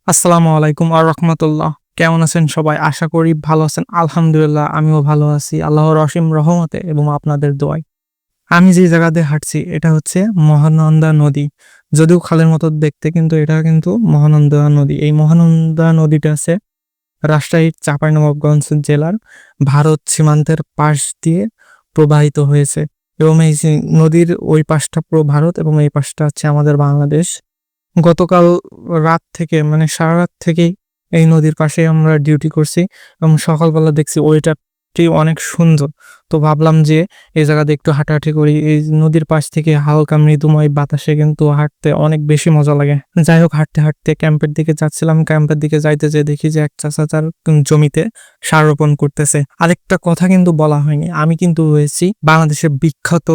আসসালামু আলাইকুম আর রহমতুল্লাহ। কেমন আছেন সবাই? আশা করি ভালো আছেন। আলহামদুলিল্লাহ আমিও ভালো আছি আল্লাহর অসীম রহমতে এবং আপনাদের দোয়ায়। আমি যে জায়গা দিয়ে হাঁটছি এটা হচ্ছে মহানন্দা নদী। যদিও খালের মতো দেখতে কিন্তু এটা কিন্তু মহানন্দা নদী। এই মহানন্দা নদীটা আছে রাজশাহীর চাঁপাইনবাবগঞ্জ জেলার ভারত সীমান্তের পাশ দিয়ে প্রবাহিত হয়েছে এবং এই যে নদীর ওই পাশটা পুরো ভারত এবং এই পাশটা হচ্ছে আমাদের বাংলাদেশ। গতকাল রাত থেকে মানে সারারাত থেকেই এই নদীর পাশে আমরা ডিউটি করছি এবং সকালবেলা দেখছি ওয়েদারটি অনেক সুন্দর। তো ভাবলাম যে এই জায়গাতে একটু হাঁটাহাঁটি করি। এই নদীর পাশ থেকে হালকা মৃদুময় বাতাসে কিন্তু হাঁটতে অনেক বেশি মজা লাগে। যাই হোক হাঁটতে, হাঁটতে ক্যাম্পের দিকে যাচ্ছিলাম। ক্যাম্পের দিকে যাইতে যেয়ে দেখি যে এক চাচা তার জমিতে সার রোপণ করতেছে। আরেকটা কথা কিন্তু বলা হয়নি। আমি কিন্তু হয়েছি বাংলাদেশের বিখ্যাত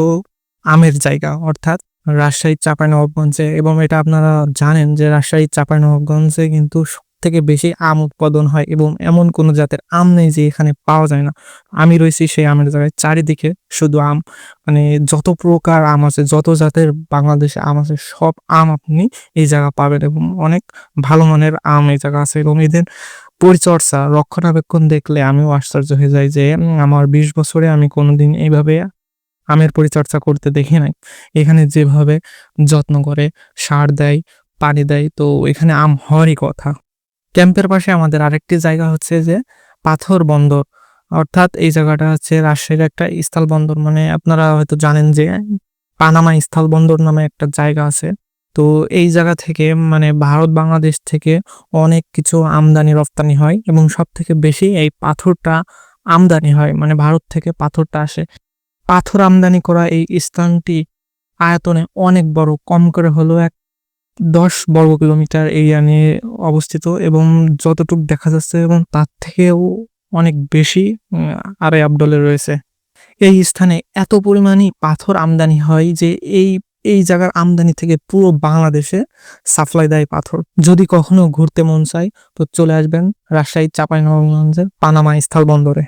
আমের জায়গা অর্থাৎ রাজশাহীর চাঁপাইনবাবগঞ্জে এবং এটা আপনারা জানেন যে রাজশাহীর চাঁপাইনবাবগঞ্জে কিন্তু সবথেকে বেশি আম উৎপাদন হয় এবং এমন কোনো জাতের আম নেই যে এখানে পাওয়া যায় না। আমি রয়েছি সেই আমের জায়গায়। চারিদিকে শুধু আম। মানে যত প্রকার আম আছে, যত জাতের বাংলাদেশে আম আছে সব আম আপনি এই জায়গা পাবেন এবং অনেক ভালো মানের আম এই জায়গা আছে এবং এদের পরিচর্যা, রক্ষণাবেক্ষণ দেখলে আমিও আশ্চর্য হয়ে যাই যে আমার ২০ বছরে আমি কোনোদিন এইভাবে আমের পরিচর্যা করতে দেখি নাই। এখানে যেভাবে যত্ন করে, সার দেয়, পানি দেয়, তো এখানে আম হওয়ারই কথা। ক্যাম্পের পাশে আমাদের আরেকটি জায়গা হচ্ছে যে পাথর বন্দর। অর্থাৎ এই জায়গাটা হচ্ছে রাজশাহীর একটা স্থল বন্দর। মানে আপনারা হয়তো জানেন যে পানামা স্থল বন্দর নামে একটা জায়গা আছে। তো এই জায়গা থেকে মানে ভারত বাংলাদেশ থেকে অনেক কিছু আমদানি রপ্তানি হয় এবং সবথেকে বেশি এই পাথরটা আমদানি হয়। মানে ভারত থেকে পাথরটা আসে। পাথর আমদানি করা এই স্থানটি আয়তনে অনেক বড়। কম করে হলেও ১০ বর্গ কিলোমিটার এরিয়া নিয়ে অবস্থিত এবং যতটুক দেখা যাচ্ছে এবং তার থেকেও অনেক বেশি আড়াই আবডলে রয়েছে। এই স্থানে এত পরিমাণই পাথর আমদানি হয় যে এই এই জায়গার আমদানি থেকে পুরো বাংলাদেশে সাপ্লাই দেয় পাথর। যদি কখনো ঘুরতে মন চায় তো চলে আসবেন রাজশাহীর চাঁপাইনবাবগঞ্জের পানামা স্থল বন্দরে।